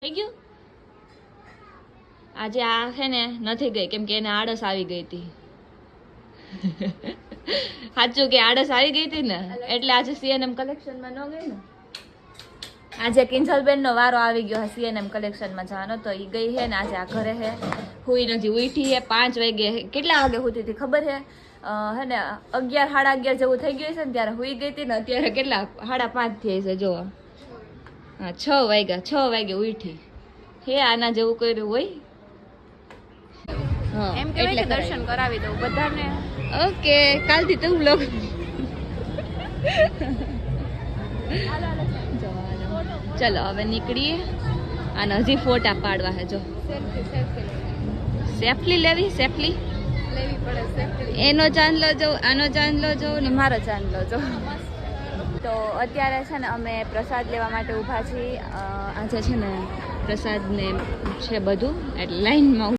થઈ ગયું આજે આ છે ને નથી ગઈ કેમ કે એને આળસ આવી ગઈ હતી સાચું કે આળસ આવી ગઈ હતી ને એટલે આજે સીએનએમ કલેક્શનમાં ન ગઈ ને આજે કિંજલબેન નો વારો આવી ગયો સીએનએમ કલેક્શનમાં જવાનો તો એ ગઈ છે ને આજે આ ઘરે છે હુઈ નથી ઉઠી છે 5 વાગે કેટલા વાગે હોતી હતી ખબર છે હે ને 11 સાડા 11 જેવું થઈ ગયું છે ને ત્યારે હુઈ ગઈ હતી ને અત્યારે કેટલા 5:30 થઈ છે જો હા 6 વાગે ઉઠી હે આના જેવું કર્યું હોય એમ કહેવાય કે દર્શન કરાવી દઉં બધાને ઓકે કાલથી તો વ્લોગ ચલો હવે નીકળીએ અને હજી ફોટા પાડવા છે જો સેફલી લેવી લેવી પડે સેફલી એનો ચાંદલો જો આનો ચાંદલો જો ને મારો ચાંદલો જો તો અત્યારે છે ને અમે પ્રસાદ લેવા માટે ઊભા છીએ આજે છે ને પ્રસાદ ને છે બધું એટલે લાઈનમાં